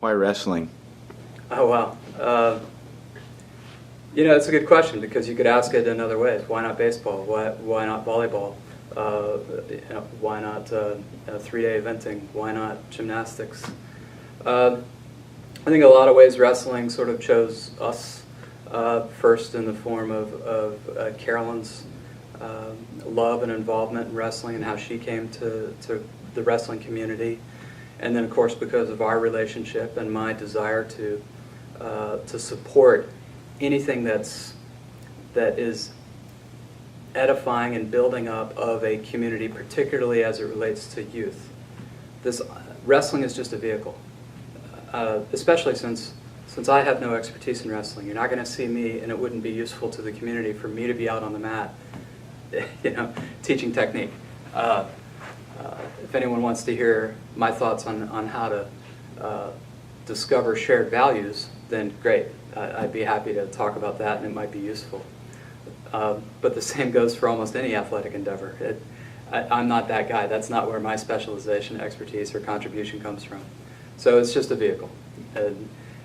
Why wrestling? Oh, wow. It's a good question because you could ask it in other ways. Why not baseball? Why not volleyball? Why not 3-day eventing? Why not gymnastics? I think in a lot of ways wrestling sort of chose us first in the form of Carolyn's love and involvement in wrestling and how she came to the wrestling community. And then, of course, because of our relationship and my desire to support anything that is edifying and building up of a community, particularly as it relates to youth. This wrestling is just a vehicle, especially since I have no expertise in wrestling. You're not going to see me, and it wouldn't be useful to the community for me to be out on the mat, teaching technique. If anyone wants to hear my thoughts on how to discover shared values, then great. I'd be happy to talk about that, and it might be useful. But the same goes for almost any athletic endeavor. I'm not that guy. That's not where my specialization, expertise, or contribution comes from. So it's just a vehicle.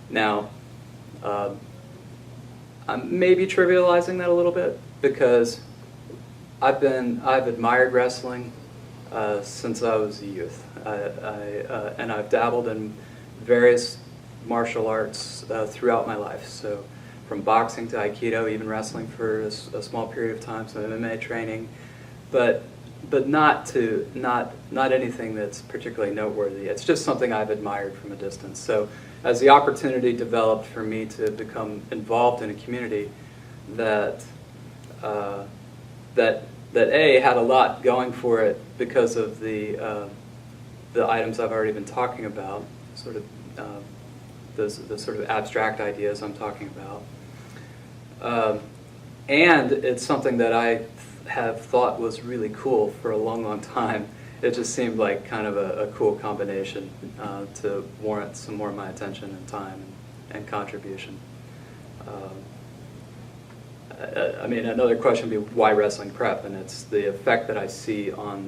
Now, I'm maybe trivializing that a little bit because I've admired wrestling since I was a youth, and I've dabbled in various martial arts throughout my life. So, from boxing to Aikido, even wrestling for a small period of time, some MMA training, but not anything that's particularly noteworthy. It's just something I've admired from a distance. So, as the opportunity developed for me to become involved in a community that A, had a lot going for it because of the items I've already been talking about, sort of the sort of abstract ideas I'm talking about, and it's something that I have thought was really cool for a long, long time. It just seemed like kind of a cool combination to warrant some more of my attention and time and contribution. I mean, another question would be why wrestling prep, and it's the effect that I see on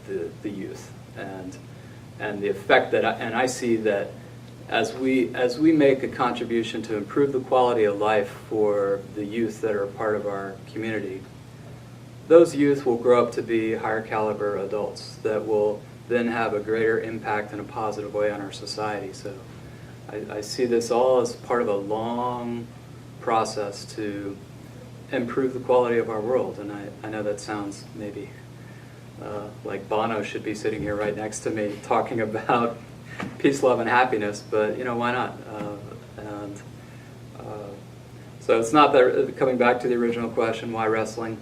the youth, and the effect that I see that as we make a contribution to improve the quality of life for the youth that are a part of our community, those youth will grow up to be higher caliber adults that will then have a greater impact in a positive way on our society. So I see this all as part of a long process to improve the quality of our world. And I know that sounds maybe like Bono should be sitting here right next to me talking about peace, love, and happiness, but why not? So it's not that, coming back to the original question, why wrestling?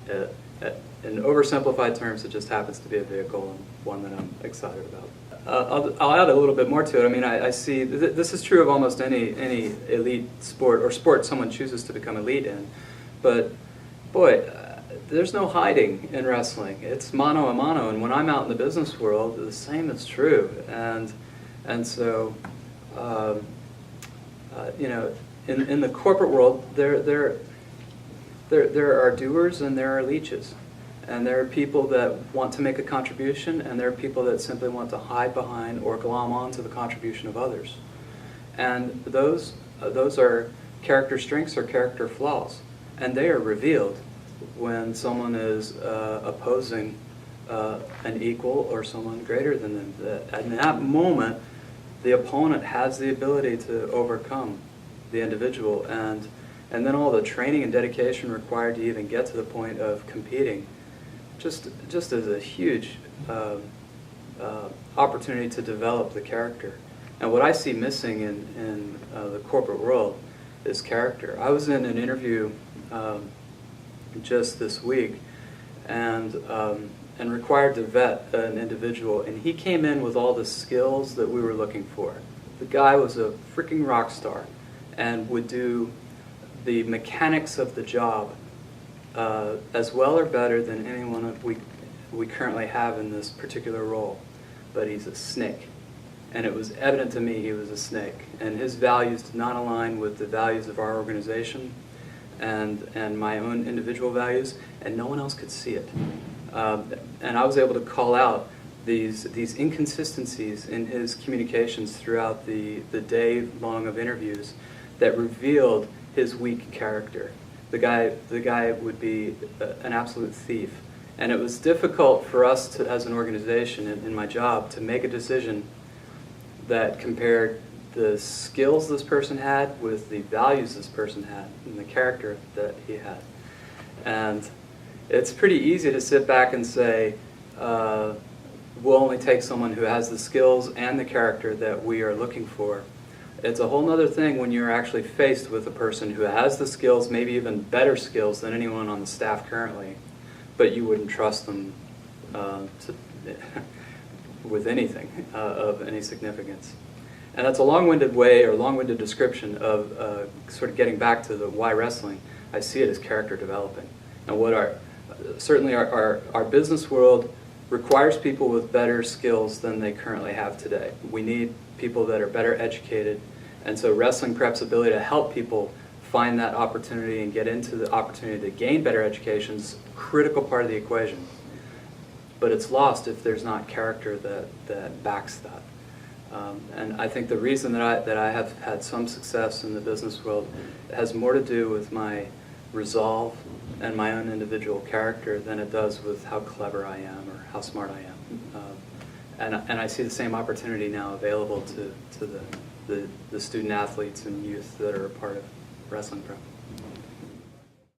In oversimplified terms, it just happens to be a vehicle and one that I'm excited about. I'll add a little bit more to it. I mean, I see this is true of almost any elite sport or sport someone chooses to become elite in. But boy, there's no hiding in wrestling. It's mano a mano, and when I'm out in the business world, the same is true. And so, in the corporate world, there are doers and there are leeches. And there are people that want to make a contribution, and there are people that simply want to hide behind or glom onto the contribution of others. And those are character strengths or character flaws. And they are revealed when someone is opposing an equal or someone greater than them. And in that moment, the opponent has the ability to overcome the individual. And then all the training and dedication required to even get to the point of competing just is a huge opportunity to develop the character. And what I see missing in the corporate world is character. I was in an interview just this week and required to vet an individual, and he came in with all the skills that we were looking for. The guy was a freaking rock star and would do the mechanics of the job as well or better than anyone we currently have in this particular role. But he's a snake. And it was evident to me he was a snake. And his values did not align with the values of our organization and my own individual values, and no one else could see it. And I was able to call out these inconsistencies in his communications throughout the day long of interviews that revealed his weak character. The guy would be an absolute thief. And it was difficult for us to, as an organization in my job, to make a decision that compared the skills this person had with the values this person had and the character that he had. And it's pretty easy to sit back and say, we'll only take someone who has the skills and the character that we are looking for. It's a whole other thing when you're actually faced with a person who has the skills, maybe even better skills than anyone on the staff currently, but you wouldn't trust them with anything of any significance. And that's a long-winded way or long-winded description of sort of getting back to the why wrestling. I see it as character developing. And what certainly our business world requires people with better skills than they currently have today. We need people that are better educated, and so wrestling prep's ability to help people find that opportunity and get into the opportunity to gain better education is a critical part of the equation. But it's lost if there's not character that backs that. And I think the reason that I have had some success in the business world has more to do with my resolve and my own individual character than it does with how clever I am or how smart I am. And I see the same opportunity now available to the student athletes and youth that are a part of wrestling prep.